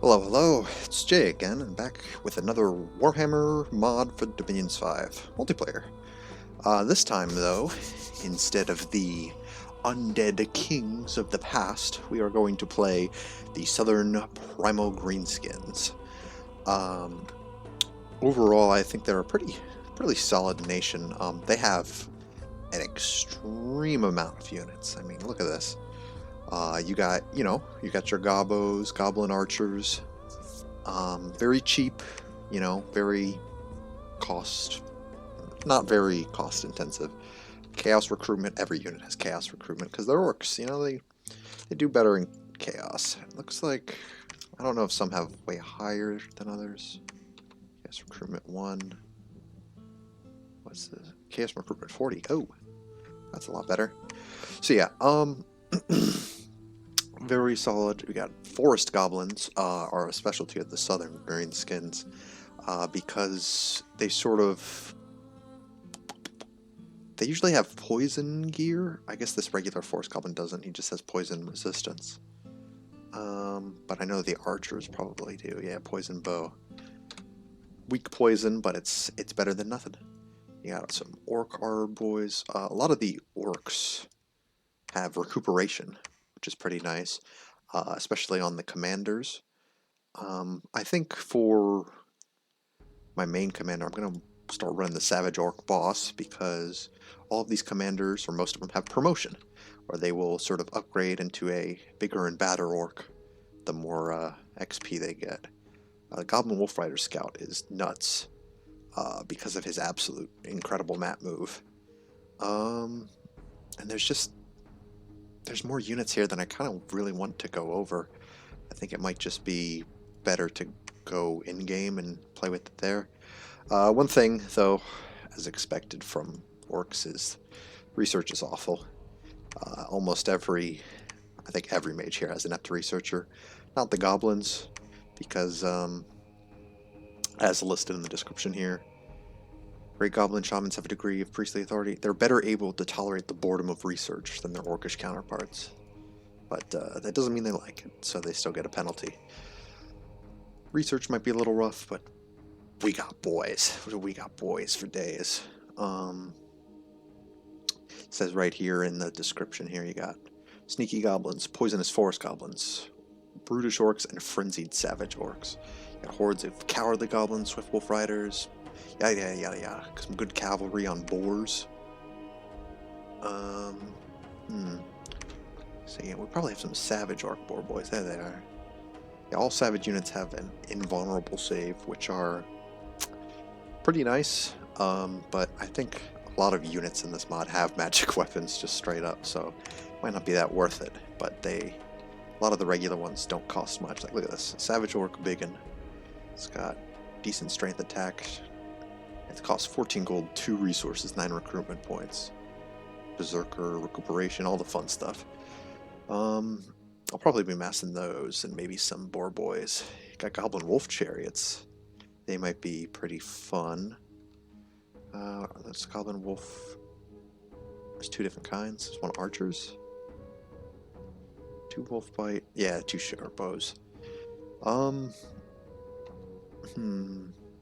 Hello, hello, it's Jay again, and back with another Warhammer mod for Dominions 5 multiplayer. This time, though, instead of the undead kings of the past, we are going to play the Southern Primal Greenskins. Um, Overall, I think they're a pretty solid nation. They have an extreme amount of units. I mean, look at this. You got your gobos, goblin archers. Very cheap, very cost, not very cost intensive. Chaos recruitment, every unit has chaos recruitment because they're orcs, they do better in chaos. It looks like, I don't know if some have way higher than others. Chaos recruitment 1. What's this? Chaos recruitment 40. Oh, that's a lot better. So yeah, very solid. We got forest goblins, are a specialty of the southern greenskins. Because they usually have poison gear. I guess this regular forest goblin doesn't. He just has poison resistance. But I know the archers probably do. Yeah, poison bow. Weak poison, but it's better than nothing. You got some orc boys. A lot of the orcs have recuperation, which is pretty nice, especially on the commanders. I think for my main commander, I'm going to start running the Savage Orc boss because all of these commanders, or most of them, have promotion, or they will sort of upgrade into a bigger and badder orc the more XP they get. The Goblin Wolf Rider Scout is nuts because of his absolute incredible map move. And there's more units here than I kind of really want to go over. I think it might just be better to go in-game and play with it there. One thing, though, as expected from orcs, is research is awful. I think every mage here has an apt researcher. Not the goblins, because, as listed in the description here, Great Goblin Shamans have a degree of priestly authority. They're better able to tolerate the boredom of research than their orcish counterparts. But that doesn't mean they like it, so they still get a penalty. Research might be a little rough, but we got boys. We got boys for days. It says right here in the description here, you got sneaky goblins, poisonous forest goblins, brutish orcs, and frenzied savage orcs. You got hordes of cowardly goblins, swift wolf riders, yada yada yada. Some good cavalry on boars. So yeah, we probably have some savage orc boar boys. There they are. Yeah, all savage units have an invulnerable save, which are pretty nice. But I think a lot of units in this mod have magic weapons just straight up, so it might not be that worth it. But a lot of the regular ones don't cost much. Like, look at this, Savage Orc Biggin. It's got decent strength attack. It costs 14 gold, 2 resources, 9 recruitment points. Berserker, recuperation, all the fun stuff. I'll probably be massing those and maybe some boar boys. Got Goblin Wolf Chariots. They might be pretty fun. That's Goblin Wolf. There's 2 different kinds. There's 1 archers. 2 wolf bite. Yeah, 2 short bows.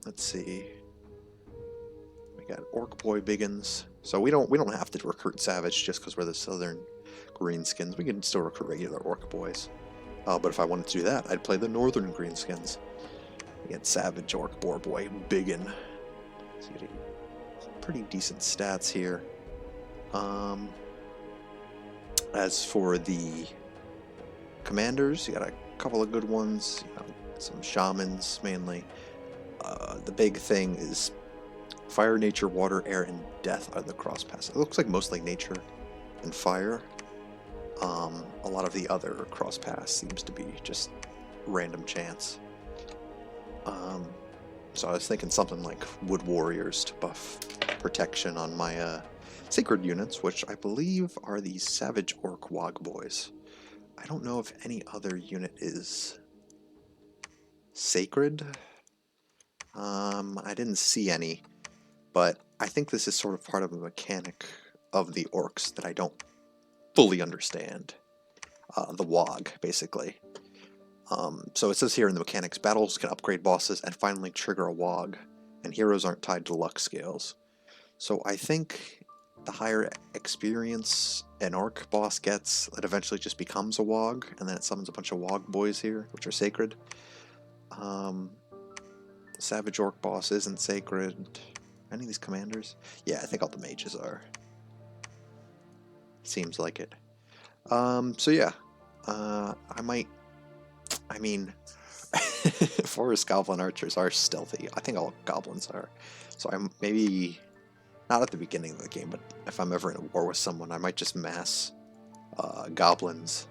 Let's see. We got Orc Boy Biggins. So we don't have to recruit Savage just because we're the Southern Greenskins. We can still recruit regular Orc Boys. But if I wanted to do that, I'd play the Northern Greenskins. We get Savage Orc Boar Boy Biggin. So you get some pretty decent stats here. As for the commanders, you got a couple of good ones. Some shamans mainly. The big thing is fire, nature, water, air, and death are the cross passes. It looks like mostly nature and fire. A lot of the other cross pass seems to be just random chance. So I was thinking something like Wood Warriors to buff protection on my sacred units, which I believe are the Savage Orc Wog Boys. I don't know if any other unit is sacred. I didn't see any, but I think this is sort of part of a mechanic of the orcs that I don't fully understand. The Wog, basically. So it says here in the mechanics, battles can upgrade bosses and finally trigger a WOG, and heroes aren't tied to luck scales. So I think the higher experience an orc boss gets, it eventually just becomes a WOG, and then it summons a bunch of WOG boys here, which are sacred. Savage orc boss isn't sacred. Any of these commanders? Yeah, I think all the mages are. Seems like it. So yeah. I mean, forest goblin archers are stealthy. I think all goblins are. So I'm maybe not at the beginning of the game, but if I'm ever in a war with someone, I might just mass goblins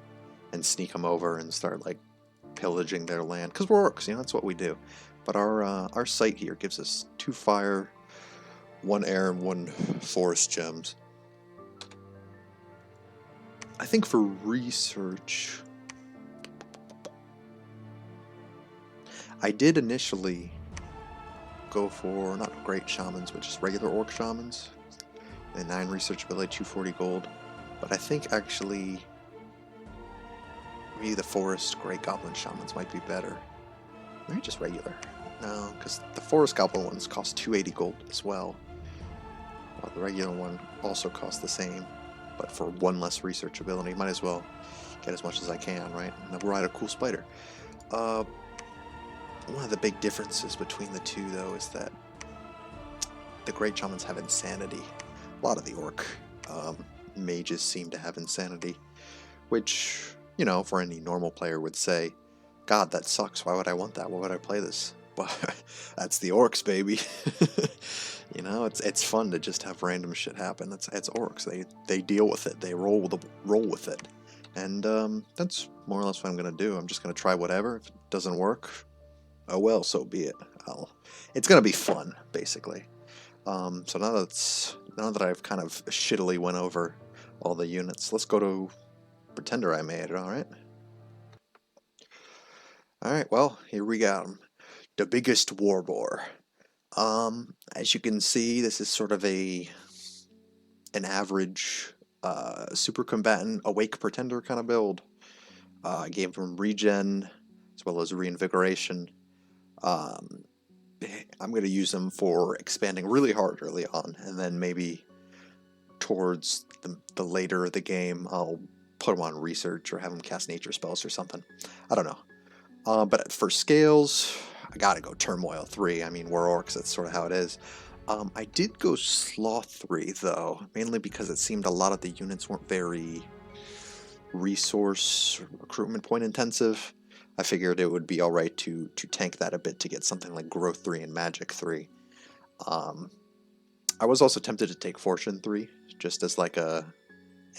and sneak them over and start like pillaging their land. Because we're orcs, you know, that's what we do. But our site here gives us 2 fire, 1 air, and 1 forest gems. I think for research, I did initially go for not great shamans, but just regular orc shamans. And 9 research ability, 240 gold. But I think actually maybe the forest great goblin shamans might be better. Maybe just regular. No, because the forest goblin ones cost 280 gold as well. While the regular one also costs the same, but for 1 less research ability. Might as well get as much as I can, right? And then ride a cool spider. One of the big differences between the two, though, is that the great shamans have insanity. A lot of the orc mages seem to have insanity, which, you know, for any normal player would say, God, that sucks. Why would I want that? Why would I play this? But that's the orcs, baby. You know, it's fun to just have random shit happen. It's orcs. They deal with it. They roll with it. And that's more or less what I'm gonna do. I'm just gonna try whatever. If it doesn't work, oh well, so be it. It's gonna be fun, basically. So now that I've kind of shittily went over all the units, let's go to Pretender I made. All right. All right. Well, here we got him. The biggest war boar. As you can see, this is sort of an average super combatant awake pretender kind of build. I gave him regen as well as reinvigoration. I'm going to use them for expanding really hard early on, and then maybe towards the later of the game, I'll put him on research or have him cast nature spells or something. I don't know. But for scales, I gotta go Turmoil 3. I mean, we're orcs, that's sort of how it is. I did go Sloth 3, though, mainly because it seemed a lot of the units weren't very resource recruitment point intensive. I figured it would be alright to tank that a bit to get something like Growth 3 and Magic 3. I was also tempted to take Fortune 3, just as like an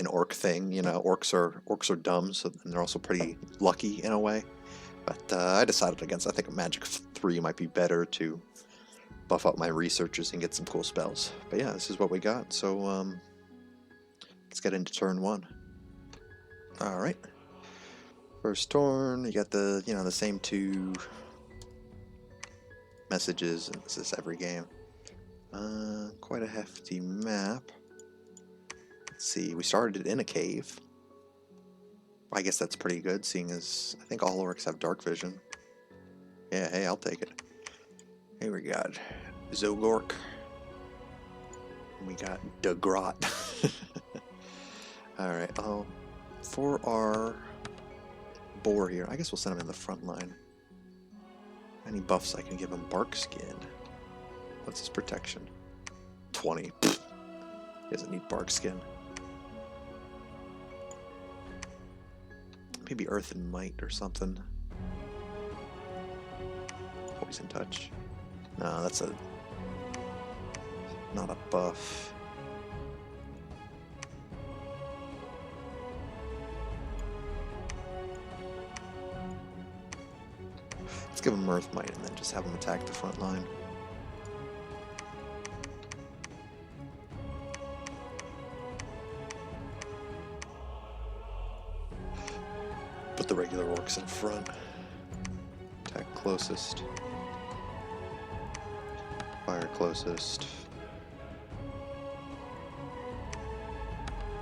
orc thing. You know, orcs are dumb, so and they're also pretty lucky in a way. But I decided against. I think a Magic 3 might be better to buff up my researchers and get some cool spells. But yeah, this is what we got. So let's get into turn 1. All right. First turn, you got the the same 2 messages, and this is every game. Quite a hefty map. Let's see. We started in a cave. I guess that's pretty good, seeing as I think all orcs have dark vision. Yeah, hey, I'll take it. Here we got Zogork. We got Degrot. Alright, for our boar here, I guess we'll send him in the front line. Any buffs I can give him? Bark Skin. What's his protection? 20. He doesn't need Bark Skin. Maybe Earth and Might or something. Poison Touch. No, that's not a buff. Let's give him Earth Might and then just have him attack the front line. Put the regular orcs in front. Attack closest. Fire closest.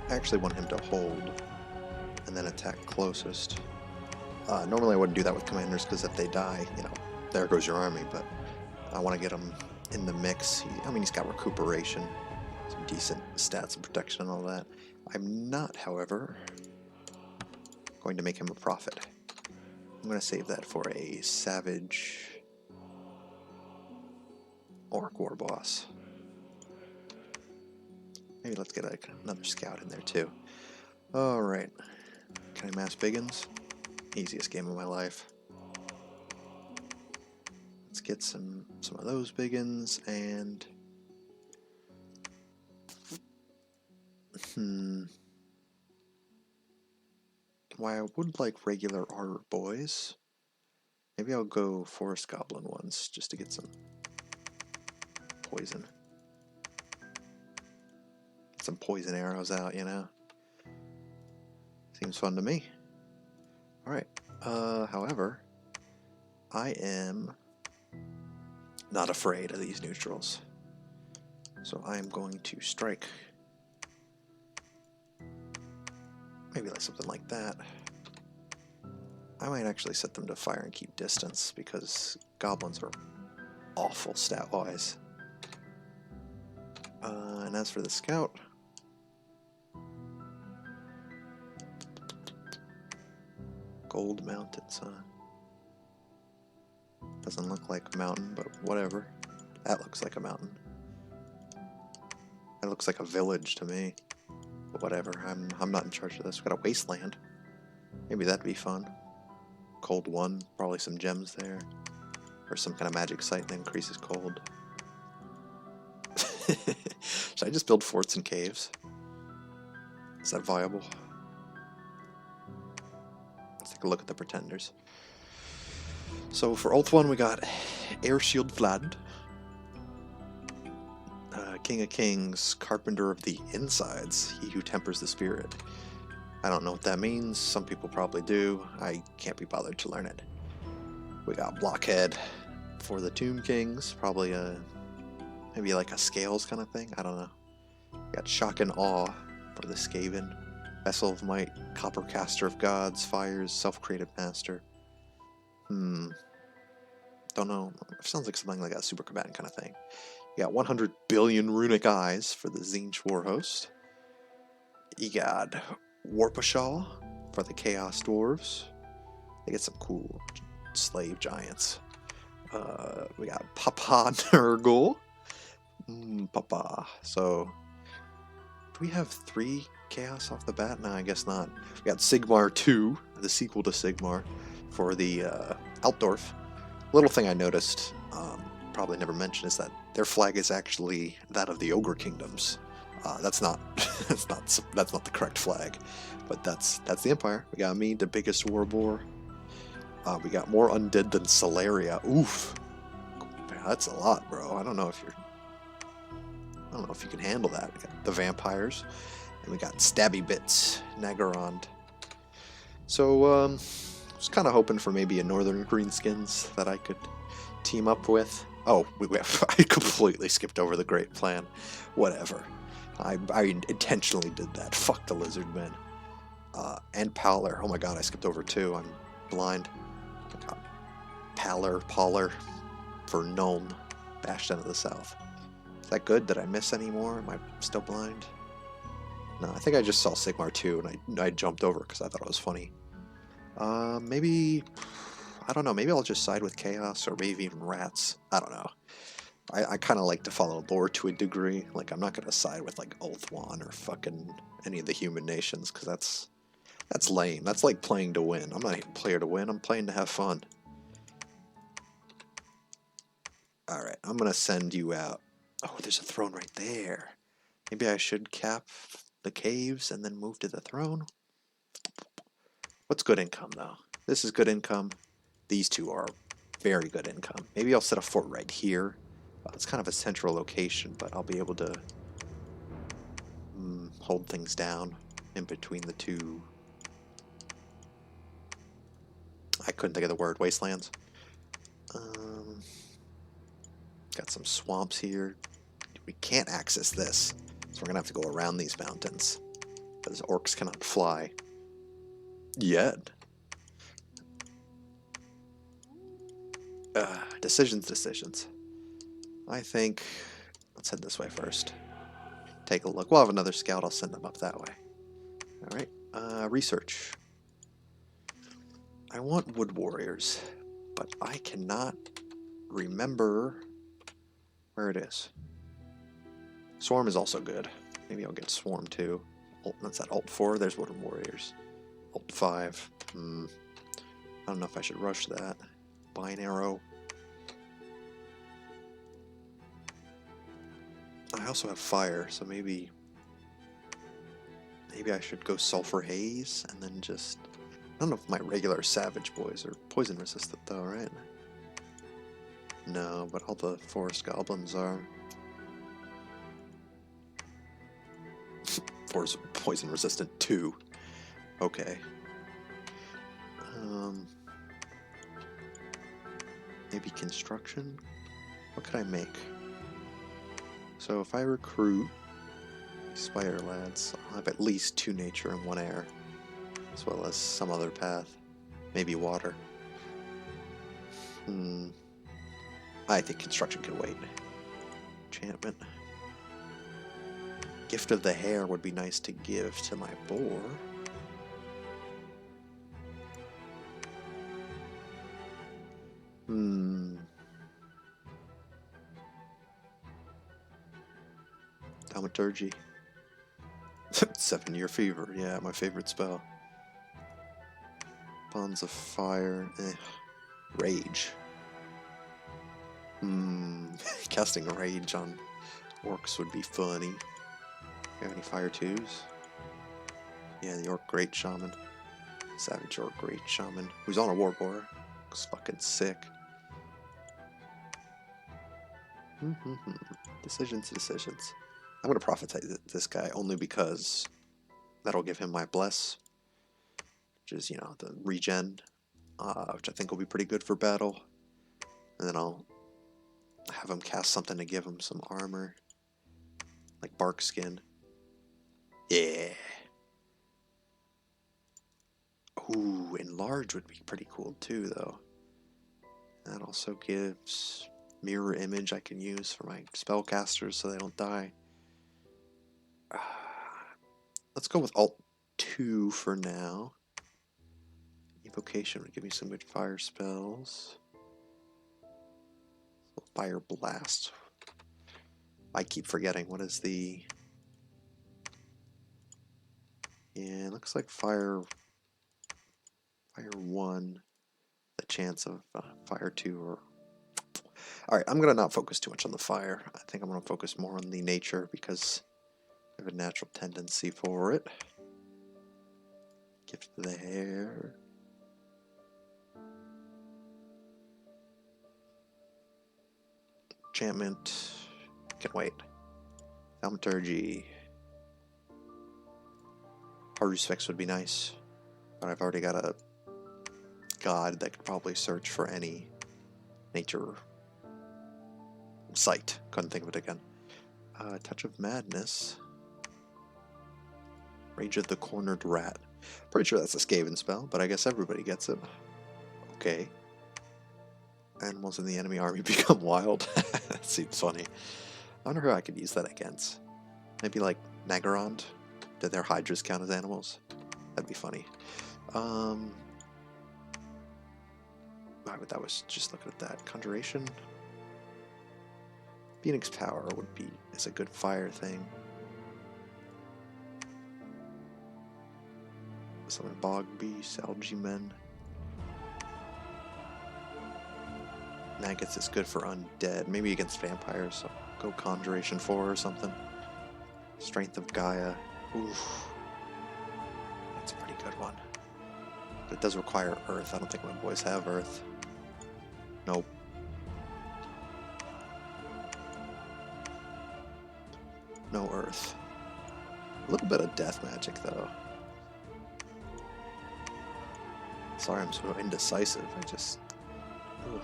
I actually want him to hold and then attack closest. Normally I wouldn't do that with commanders because if they die, you know, there goes your army, but I want to get him in the mix. I mean, he's got recuperation, some decent stats and protection and all that. I'm not, however, going to make him a prophet. I'm going to save that for a savage orc war boss. Maybe let's get like another scout in there too. Alright. Can I mass biggins? Easiest game of my life. Let's get some of those biggins and why I would like regular armor boys. Maybe I'll go forest goblin ones just to get some poison. Get some poison arrows out, you know. Seems fun to me. Alright. However, I am not afraid of these neutrals. So I am going to strike. Maybe like something like that. I might actually set them to fire and keep distance because goblins are awful stat-wise. And as for the scout, gold mountains, huh? Doesn't look like a mountain, but whatever. That looks like a mountain. That looks like a village to me. But whatever, I'm not in charge of this. We got a wasteland. Maybe that'd be fun. Cold 1, probably some gems there. Or some kind of magic site that increases cold. Should I just build forts and caves? Is that viable? Let's take a look at the pretenders. So for Oath 1 we got Air Shield Vlad. King of Kings, Carpenter of the Insides, he who tempers the spirit. I don't know what that means, some people probably do, I can't be bothered to learn it. We got Blockhead for the Tomb Kings, probably maybe like a Scales kind of thing, I don't know. We got Shock and Awe for the Skaven, Vessel of Might, Coppercaster of Gods, Fires, Self-Created Master. Don't know, sounds like something like a super combatant kind of thing. You got 100 billion runic eyes for the Tzeentch Warhost. You got Warpashaw for the Chaos Dwarves. They get some cool slave giants. We got Papa Nurgle. Papa. So, do we have 3 Chaos off the bat? No, I guess not. We got Sigmar 2, the sequel to Sigmar, for the Altdorf. Little thing I noticed, probably never mentioned, is that their flag is actually that of the Ogre Kingdoms. That's not that's not the correct flag, but that's the Empire. We got me, the biggest war boar. We got more undead than Celeria. Oof, man, that's a lot, bro. I don't know if you can handle that. We got the vampires, and we got Stabby Bits, Nagarond. So I was kind of hoping for maybe a Northern Greenskins that I could team up with. Oh, I completely skipped over the Great Plan. Whatever. I intentionally did that. Fuck the lizard men. And Powler. Oh my god, I skipped over 2. I'm blind. Poller for Gnome. Bastion of the South. Is that good? Did I miss any more? Am I still blind? No, I think I just saw Sigmar 2 and I jumped over because I thought it was funny. Maybe... I don't know, maybe I'll just side with Chaos or maybe even Rats. I don't know. I kind of like to follow lore to a degree. Like, I'm not going to side with, like, Ulthuan or fucking any of the human nations, because that's lame. That's like playing to win. I'm not even player to win. I'm playing to have fun. Alright, I'm going to send you out. Oh, there's a throne right there. Maybe I should cap the caves and then move to the throne? What's good income, though? This is good income. These two are very good income. Maybe I'll set a fort right here. It's kind of a central location, but I'll be able to hold things down in between the two. I couldn't think of the word. Wastelands. Got some swamps here. We can't access this, so we're going to have to go around these mountains, because orcs cannot fly. Yet. Decisions. I think... Let's head this way first. Take a look. We'll have another scout. I'll send them up that way. Alright. Research. I want wood warriors, but I cannot remember where it is. Swarm is also good. Maybe I'll get Swarm too. That's that Alt 4. There's wood warriors. Alt 5. I don't know if I should rush that. Buy an arrow. I also have fire, so maybe I should go Sulfur Haze and then just... I don't know if my regular Savage boys are poison resistant though, right? No, but all the forest goblins are. Forest poison resistant too. Okay. Maybe construction? What could I make? So if I recruit Spider Lads, I'll have at least 2 nature and 1 air, as well as some other path. Maybe water. I think construction can wait. Enchantment. Gift of the Hair would be nice to give to my boar. Thaumaturgy. 7-year fever, yeah, my favorite spell. Bonds of Fire, Rage. Casting Rage on Orcs would be funny. You have any Fire 2s? Yeah, the Orc Great Shaman. Savage Orc Great Shaman. Who's on a war boar. Looks fucking sick. Decisions. I'm going to prophesy this guy only because that'll give him my Bless, which is, you know, the regen, which I think will be pretty good for battle. And then I'll have him cast something to give him some armor, like Bark Skin. Yeah. Ooh, Enlarge would be pretty cool too, though. That also gives Mirror Image I can use for my spellcasters so they don't die. Let's go with Alt 2 for now. Evocation would give me some good fire spells. Fire Blast. I keep forgetting. What is the... Yeah, it looks like Fire 1. The chance of Fire 2 or... Alright, I'm going to not focus too much on the fire. I think I'm going to focus more on the nature because I have a natural tendency for it. Gift of the Hair. Enchantment. Can wait. Thaumaturgy. Haruspex would be nice. But I've already got a god that could probably search for any nature site. Couldn't think of it again. Touch of Madness. Rage of the Cornered Rat. Pretty sure that's a Skaven spell, but I guess everybody gets it. Okay. Animals in the enemy army become wild. That seems funny. I wonder who I could use that against. Maybe like Nagarond? Did their Hydras count as animals? That'd be funny. That was just looking at that. Conjuration? Phoenix Power is a good fire thing. Summon Bog Beast, Algae Men. Maggots is good for undead. Maybe against vampires, so go Conjuration 4 or something. Strength of Gaia. Oof. That's a pretty good one. But it does require Earth. I don't think my boys have Earth. Nope. No Earth. A little bit of death magic, though. Sorry, I'm so indecisive. I just... Ugh.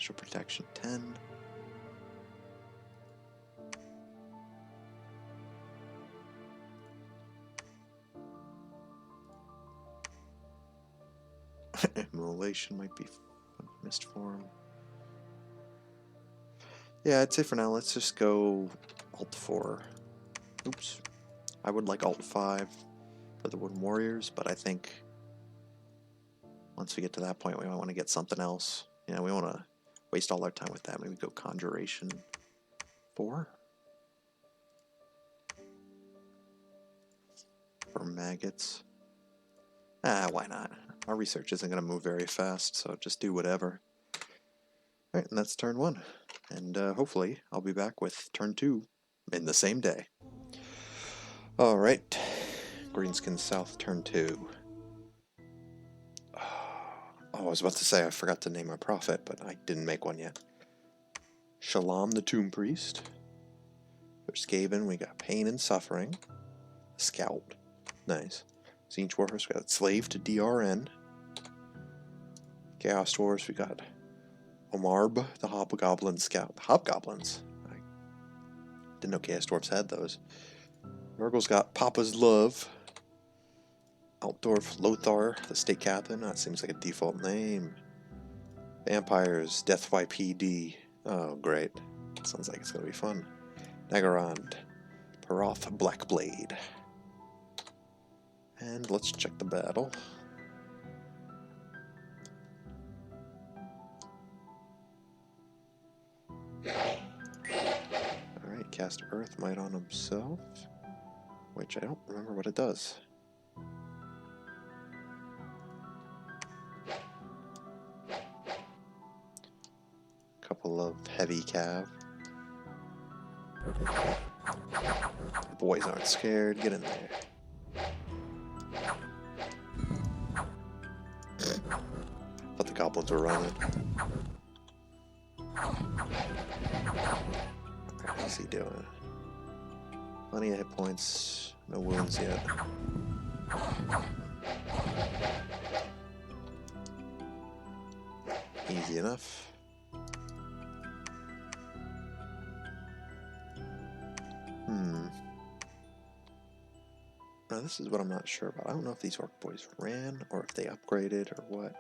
Extra protection 10. Immolation might be missed form. Yeah, I'd say for now let's just go Alt 4. Oops. I would like Alt 5 for the Wooden Warriors, but I think once we get to that point we might want to get something else. Yeah, we want to waste all our time with that. Maybe go Conjuration 4 for maggots. Why not? Our research isn't going to move very fast, so just do whatever. Alright, and that's turn 1. And hopefully I'll be back with turn 2 in the same day. Alright, Greenskin South, turn 2. Oh, I was about to say I forgot to name our prophet, but I didn't make one yet. Shalom the Tomb Priest. For Skaven, we got Pain and Suffering. Scout. Nice. Siege Warhorse, we got Slave to DRN. Chaos Dwarves, we got Omarb, the Hobgoblin Scout. The Hobgoblins? I didn't know Chaos Dwarves had those. Nurgle's got Papa's Love. Altdorf Lothar, the State Captain. That seems like a default name. Vampires, Death YPD. Oh, great. Sounds like it's going to be fun. Nagarand, Paroth Blackblade. And let's check the battle. Alright, cast Earth Might on himself, which I don't remember what it does. Couple of heavy cav. The boys aren't scared. Get in there. Thought the goblins were running. How's he doing? Plenty of hit points. No wounds yet. Easy enough. Now this is what I'm not sure about. I don't know if these orc boys ran or if they upgraded or what.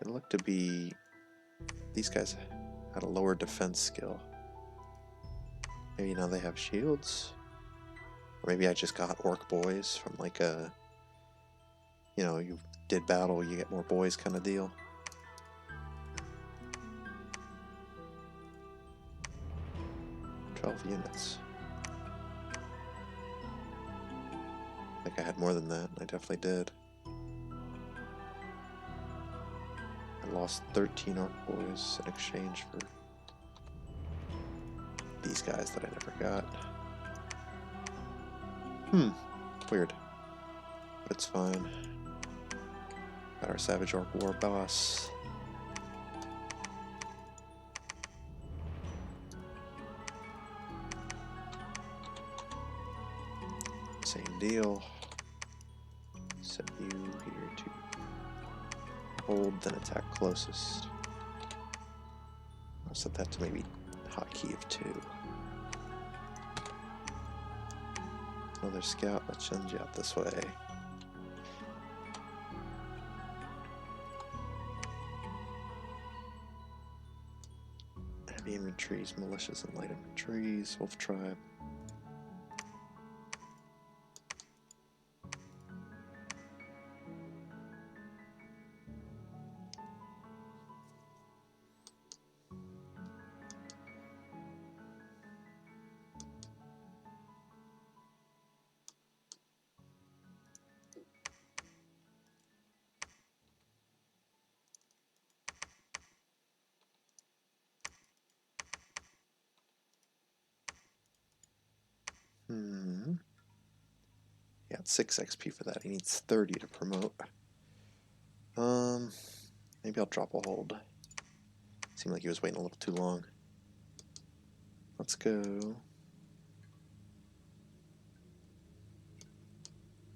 It looked to be... These guys had a lower defense skill. Maybe now they have shields? Or maybe I just got orc boys from like a... You know, you did battle, you get more boys kind of deal. Units. I think I had more than that. I definitely did. I lost 13 orc boys in exchange for these guys that I never got. Weird. But it's fine. Got our Savage Orc War boss. Same deal. Set you here to hold, then attack closest. I'll set that to maybe hotkey of 2. Another scout, let's send you out this way. Heavy infantries, militias, and light infantries, Wolf Tribe. He got 6 XP for that. He needs 30 to promote. Maybe I'll drop a hold. Seemed like he was waiting a little too long. Let's go.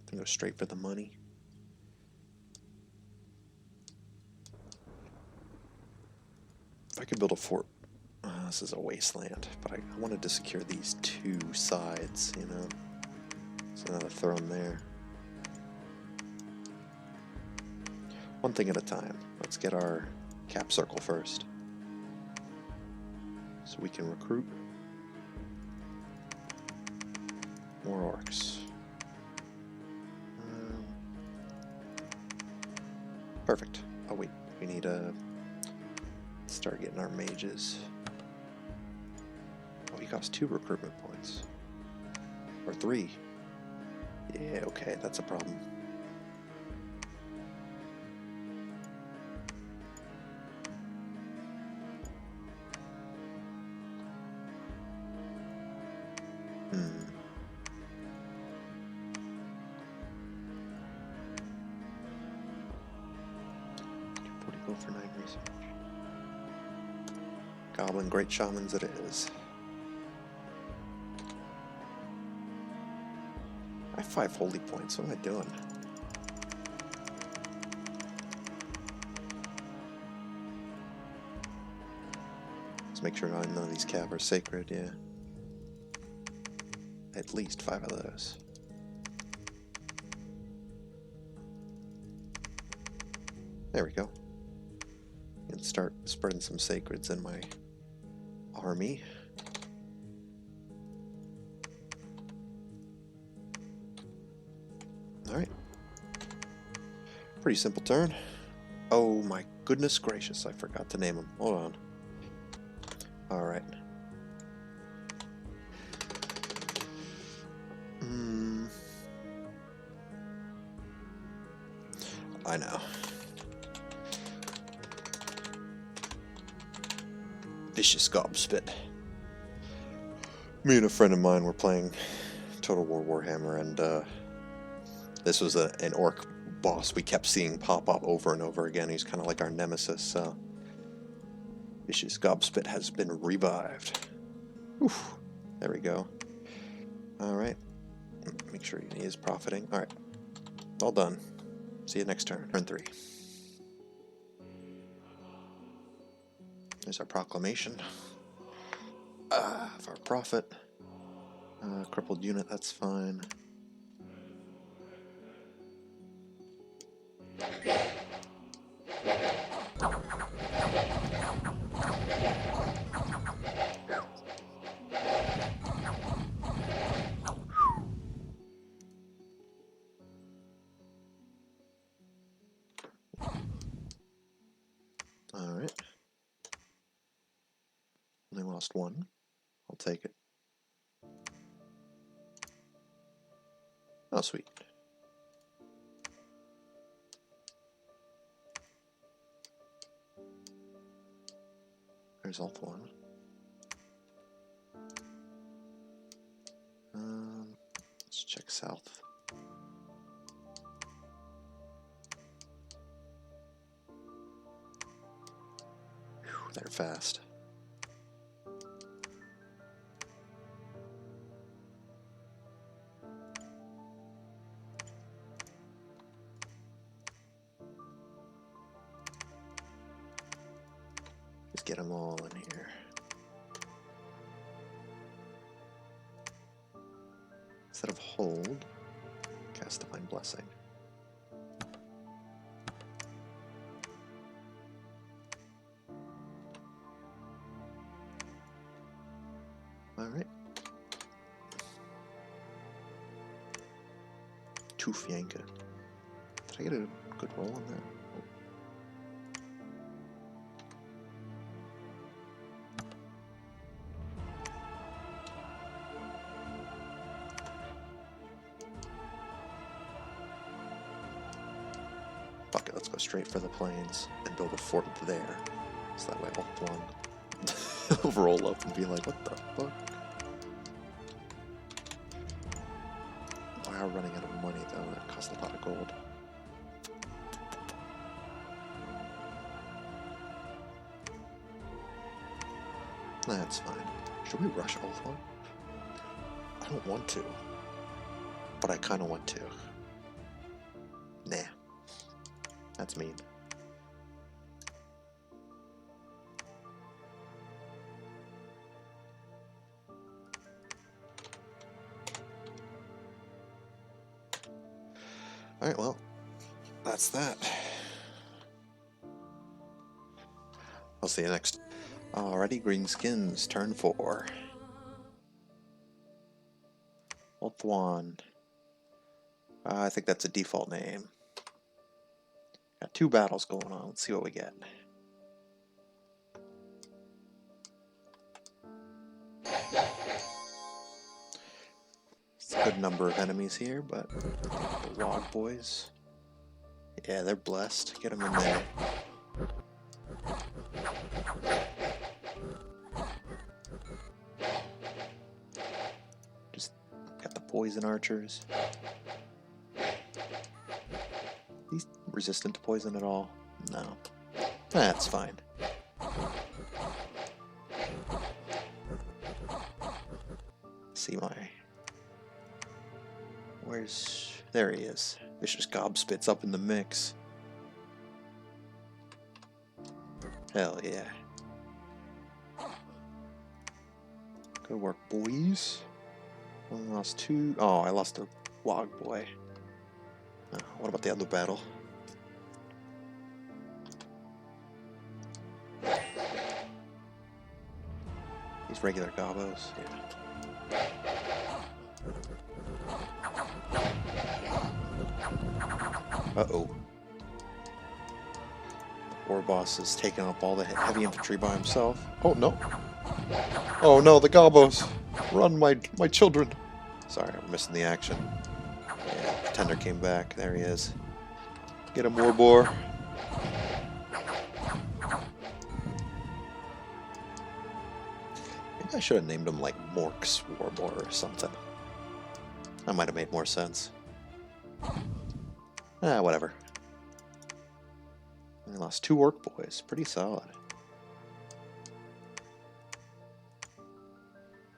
I think go straight for the money. I could build a fort. This is a wasteland, but I wanted to secure these two sides, you know. So I'm gonna throw them there. One thing at a time. Let's get our cap circle first, so we can recruit more orcs. Perfect. Oh wait, we need to start getting our mages. Oh, he costs 2 recruitment points. Or 3. Yeah, okay, that's a problem. Go for 9 research. Goblin great shamans it is. I have 5 holy points. What am I doing? Let's make sure none of these cav are sacred, yeah. At least 5 of those. There we go. And start spreading some sacreds in my army. Alright. Pretty simple turn. Oh my goodness gracious, I forgot to name them. Hold on. Alright. I know. Vicious Gobspit. Me and a friend of mine were playing Total War Warhammer, and this was an orc boss we kept seeing pop up over and over again. He's kind of like our nemesis, so Vicious Gobspit has been revived. Oof. There we go. Alright. Make sure he is profiting. Alright. All done. See you next turn. Turn 3. There's our proclamation of our prophet. Crippled unit, that's fine. Alright. Only lost 1. I'll take it. Oh, sweet. There's alt 1. Let's check south. Whew, they're fast. Just get them all in here. Instead of hold, cast Divine Blessing. Alright. Tufyanka. Did I get a good roll on that? Oh. Fuck it, let's go straight for the plains and build a fort there. So that way alt 1 will roll up and be like, what the fuck? We are running out of money though, that costs a lot of gold. That's fine. Should we rush alt 1? I don't want to, but I kinda want to. Nah. That's mean. Alright, well, that's that. I'll see you next. Alrighty, green skins, turn 4. Ulthuan. I think that's a default name. Got 2 battles going on. Let's see what we get. It's a good number of enemies here, but the Log Boys. Yeah, they're blessed. Get them in there. Just got the poison archers. These resistant to poison at all? No. That's fine. See my... Where's... There he is. Vicious Gobspit's up in the mix. Hell yeah. Good work, boys. I lost 2... Oh, I lost a Log Boy. Oh, what about the other battle? These regular gobos, yeah. Uh-oh. The war boss is taking up all the heavy infantry by himself. Oh, no. Oh, no, the gobos. Run, my children. Sorry, I'm missing the action. Yeah, Pretender came back. There he is. Get him, Warboar. Maybe I should have named him like Mork's Warboar or something. That might have made more sense. Whatever. We lost 2 Orc boys. Pretty solid.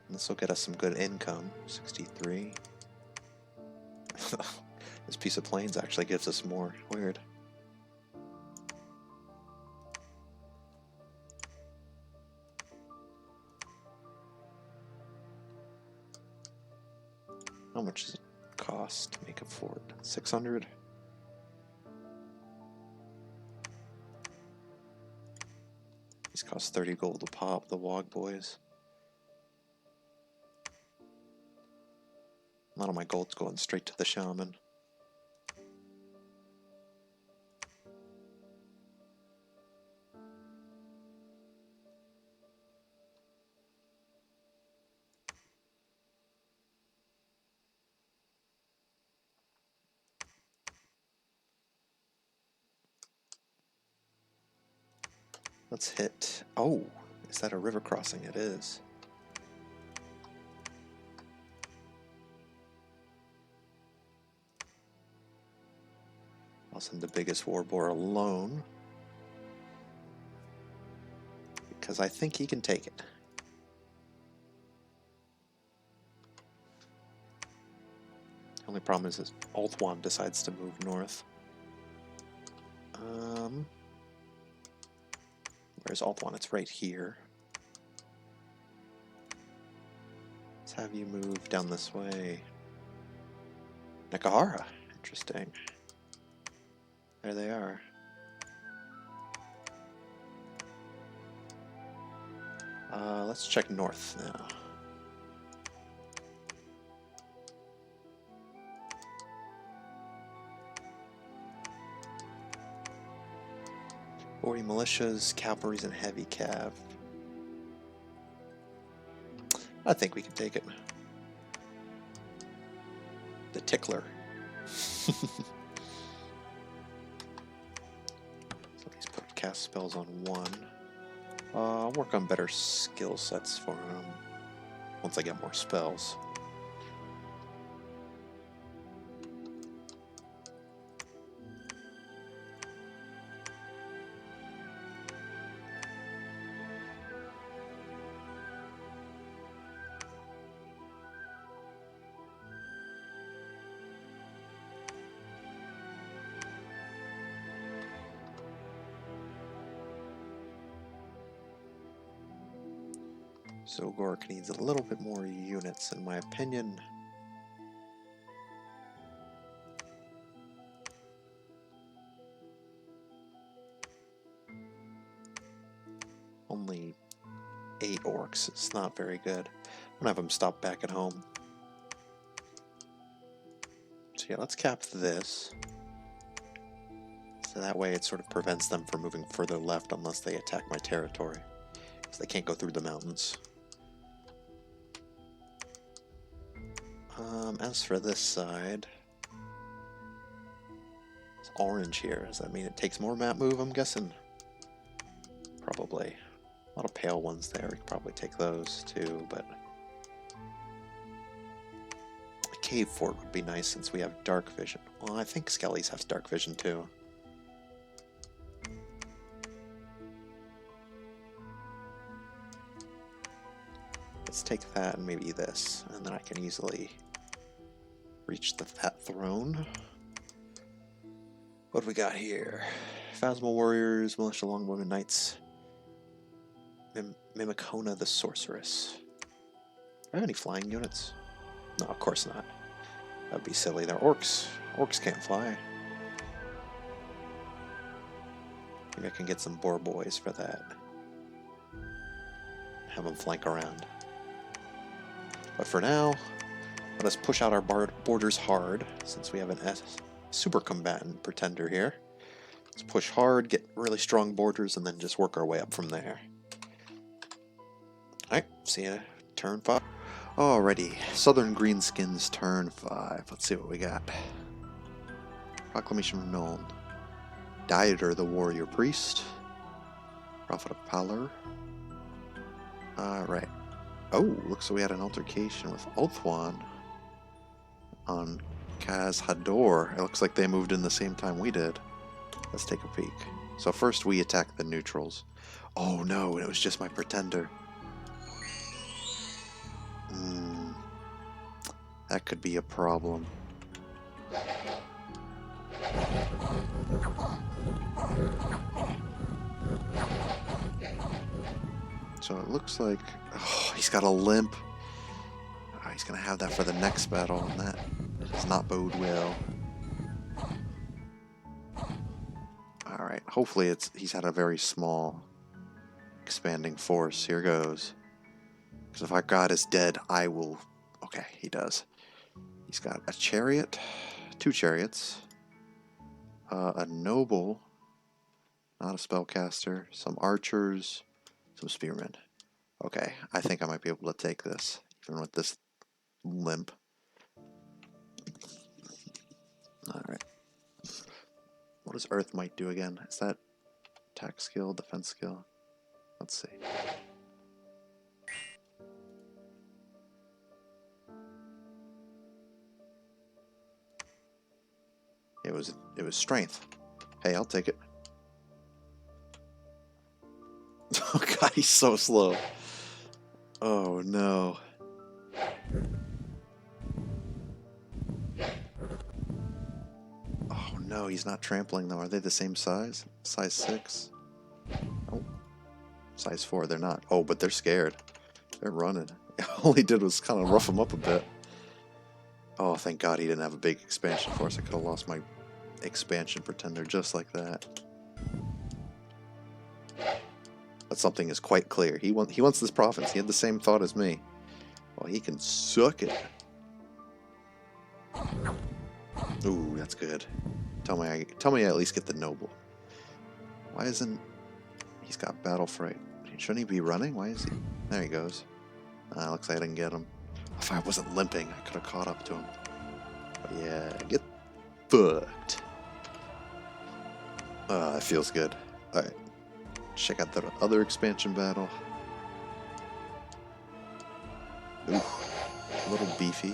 This will get us some good income. 63. This piece of plains actually gives us more. Weird. How much does it cost to make a fort? 600? These cost 30 gold to pop, the Wog boys. A lot of my gold's going straight to the shaman. Let's hit... Oh, is that a river crossing? It is. I'll send the biggest Warboar alone. Because I think he can take it. The only problem is Ulthuan decides to move north. Where's Ulthuan? It's right here. Let's have you move down this way. Nakahara. Interesting. There they are. Let's check north now. Militias, cavalries, and heavy cav. I think we can take it. The tickler. So these put cast spells on 1. I'll work on better skill sets for him once I get more spells. So Gork needs a little bit more units, in my opinion. only 8 orcs. It's not very good. I'm gonna have them stop back at home. So yeah, let's cap this. So that way it sort of prevents them from moving further left unless they attack my territory. Because they can't go through the mountains. As for this side, it's orange here. Does that mean it takes more map move, I'm guessing? Probably. A lot of pale ones there. We could probably take those too, but a cave fort would be nice since we have dark vision. Well, I think skellies have dark vision too. Let's take that and maybe this, and then I can easily reach that throne. What do we got here? Phasmal warriors, militia longbowmen, knights, Mimicona the sorceress. Do I have any flying units? No, of course not. That'd be silly. They're orcs. Orcs can't fly. Maybe I can get some boar boys for that. Have them flank around. But for now, let us push out our borders hard, since we have an super combatant pretender here. Let's push hard, get really strong borders, and then just work our way up from there. Alright, see ya. Turn 5. Alrighty, Southern Greenskins turn 5. Let's see what we got. Proclamation of Nuln. Dieter the Warrior Priest. Prophet of Pallor. Alright. Oh, looks like we had an altercation with Ulthuan on Kaz Hador. It looks like they moved in the same time we did. Let's take a peek. So first we attack the neutrals. Oh no, it was just my pretender. That could be a problem. So it looks like... Oh, he's got a limp. Oh, he's going to have that for the next battle, and that does not bode well. Alright, hopefully he's had a very small expanding force. Here goes. Because if our god is dead, I will... Okay, he does. He's got a chariot, 2 chariots, a noble, not a spellcaster, some archers, some spearmen. Okay, I think I might be able to take this, even with this limp. Alright. What does Earth Might do again? Is that attack skill, defense skill? Let's see. It was strength. Hey, I'll take it. Oh god, he's so slow. Oh no. Oh no, he's not trampling though. Are they the same size? Size 6? Oh. Size 4, they're not. Oh, but they're scared. They're running. All he did was kind of rough them up a bit. Oh, thank god he didn't have a big expansion force. I could have lost my expansion pretender just like that. But something is quite clear. He wants this province. He had the same thought as me. Well, he can suck it. Ooh, that's good. Tell me I at least get the noble. Why isn't... He's got battle fright. Shouldn't he be running? Why is he... There he goes. Looks like I didn't get him. If I wasn't limping, I could have caught up to him. But yeah, get fucked. It feels good. Alright. Check out the other expansion battle. Ooh, a little beefy.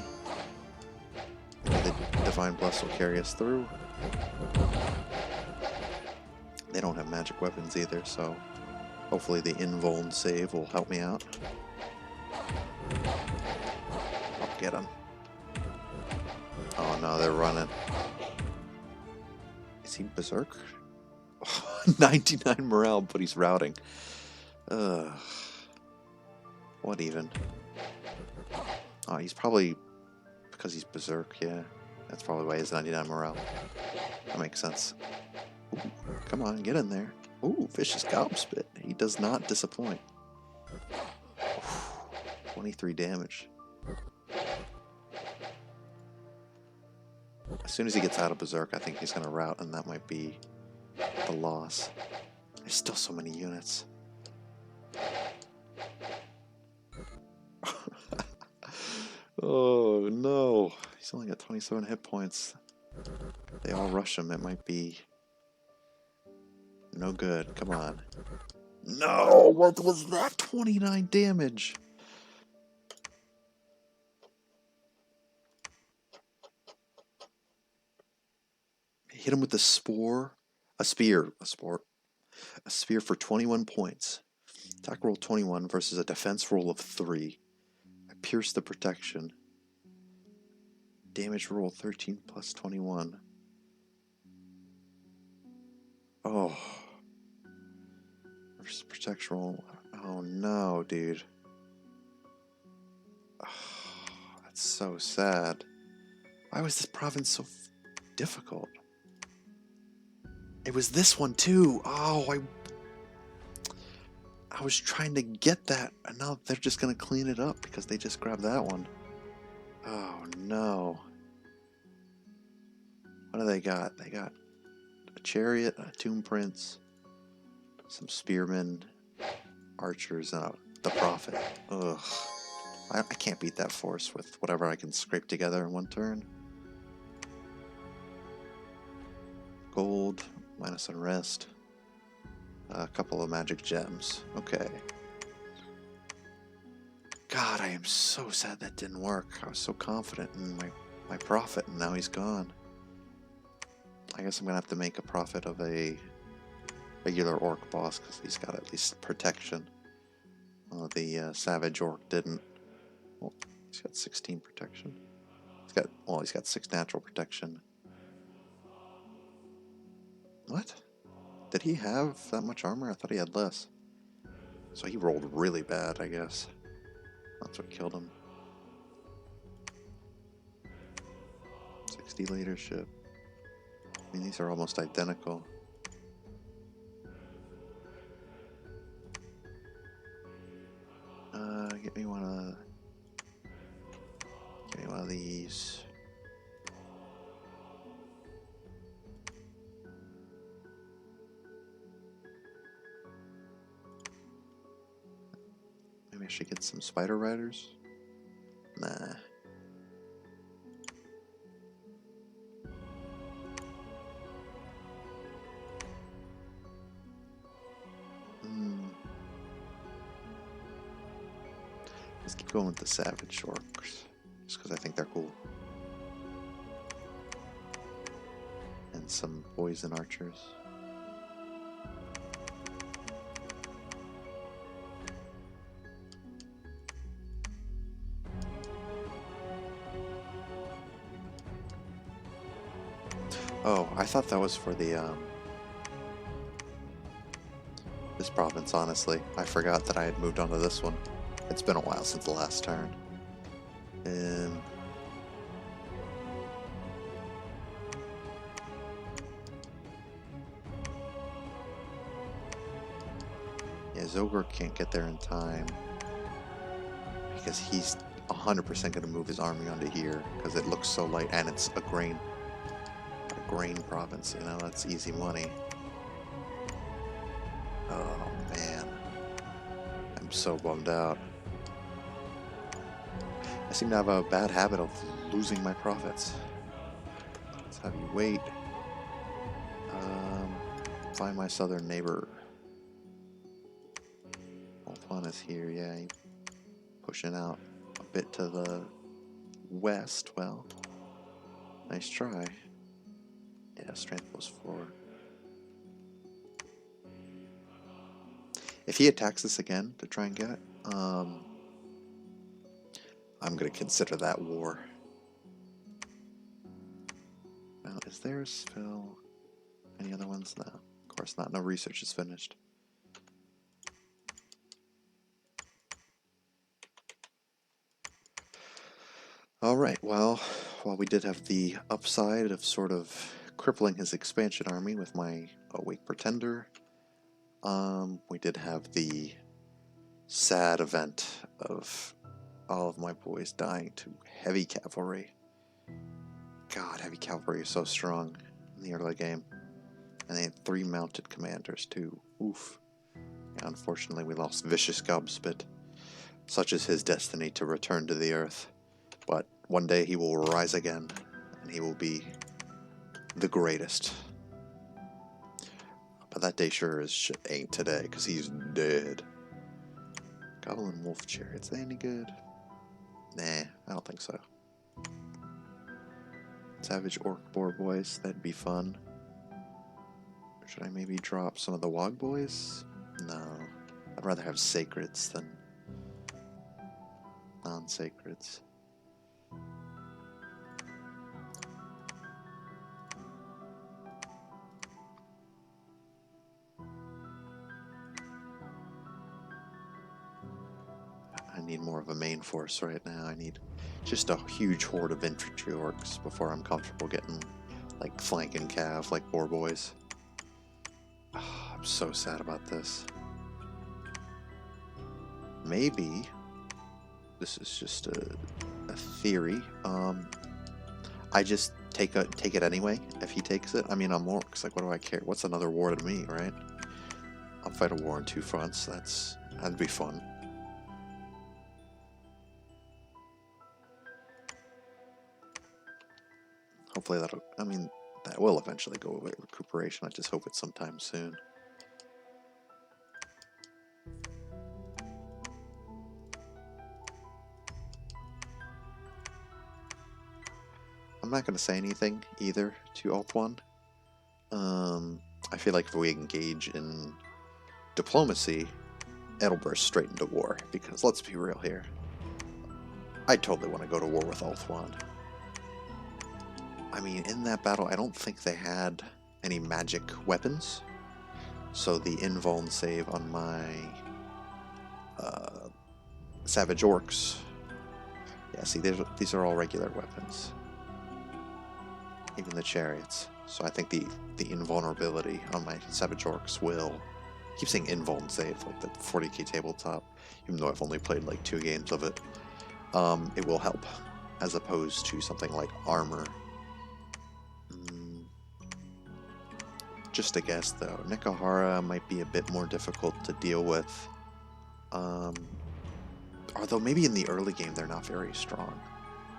The Divine Bless will carry us through. They don't have magic weapons either, so hopefully the invuln save will help me out. I'll get him. Oh no, they're running. Is he berserk? 99 morale, but he's routing. What even? Oh, he's probably... Because he's berserk, yeah. That's probably why he has 99 morale. That makes sense. Ooh, come on, get in there. Ooh, vicious gobspit. He does not disappoint. 23 damage. As soon as he gets out of Berserk, I think he's going to rout, and that might be the loss. There's still so many units. Oh, no. He's only got 27 hit points. If they all rush him, it might be no good. Come on. No! What was that? 29 damage! Hit him with the spore. A spear. A spear for 21 points. Attack roll 21 versus a defense roll of 3. I pierce the protection. Damage roll 13 plus 21. Oh. Versus protection roll. Oh no, dude. Oh, that's so sad. Why was this province so difficult? It was this one too. Oh, I was trying to get that, and now they're just gonna clean it up because they just grabbed that one. Oh no. What do they got? They got a chariot, a tomb prince, some spearmen, archers, and the prophet. Ugh. I can't beat that force with whatever I can scrape together in one turn. Gold, minus unrest, a couple of magic gems. Okay. God, I am so sad that didn't work. I was so confident in my prophet, and now he's gone. I guess I'm going to have to make a prophet of a regular orc boss, because he's got at least protection. The savage orc didn't. Well, he's got 16 protection. He's got 6 natural protection. What? Did he have that much armor? I thought he had less. So he rolled really bad, I guess. That's what killed him. 60 leadership. I mean, these are almost identical. Get me one of these. Maybe I should get some spider riders. Nah. Let's keep going with the savage orcs, just because I think they're cool. And some poison archers. Oh, I thought that was for the this province, honestly. I forgot that I had moved on to this one. It's been a while since the last turn. Yeah, Zogre can't get there in time because he's 100% going to move his army onto here because it looks so light, and it's a grain province, you know, that's easy money. Oh man, I'm so bummed out. I seem to have a bad habit of losing my profits. Let's have you wait. Find my southern neighbor. Wolfon is here, yeah, he's pushing out a bit to the west. Well, nice try. Yeah, strength +4. If he attacks us again to try and get it, I'm going to consider that war. Now, is there a spell? Any other ones? No, of course not. No research is finished. Alright, well, while we did have the upside of sort of crippling his expansion army with my Awake Pretender, We did have the sad event of all of my boys dying to heavy cavalry. God, heavy cavalry is so strong in the early game. And they had 3 mounted commanders too. Oof. Yeah, unfortunately, we lost Vicious Cubs, but such is his destiny to return to the earth. But one day he will rise again, and he will be the greatest. But that day sure as ain't today, because he's dead. Goblin Wolf Chariots, they any good? Nah, I don't think so. Savage Orc Boar Boys, that'd be fun. Should I maybe drop some of the Wog Boys? No. I'd rather have Sacreds than non-Sacreds. I need more of a main force right now. I need just a huge horde of infantry orcs before I'm comfortable getting like flanking cav like boar boys. Oh, I'm so sad about this. Maybe this is just a theory. I just take it anyway if he takes it. I mean, I'm orcs. Like, what do I care? What's another war to me, right? I'll fight a war on 2 fronts. That'd be fun. Hopefully that will eventually go away. Recuperation. I just hope it's sometime soon. I'm not going to say anything either to Alt-1. I feel like if we engage in diplomacy, it'll burst straight into war, because let's be real here. I totally want to go to war with Alt-1. I mean, in that battle, I don't think they had any magic weapons, so the invuln save on my Savage Orcs, yeah, see, these are all regular weapons. Even the chariots. So I think the invulnerability on my Savage Orcs will... I keep saying invuln save, like the 40k tabletop, even though I've only played like 2 games of it. It will help, as opposed to something like armor. Just a guess, though. Nekahara might be a bit more difficult to deal with. Although maybe in the early game they're not very strong.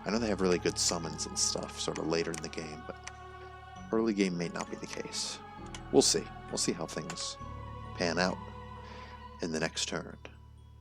I know they have really good summons and stuff sort of later in the game, but early game may not be the case. We'll see. We'll see how things pan out in the next turn.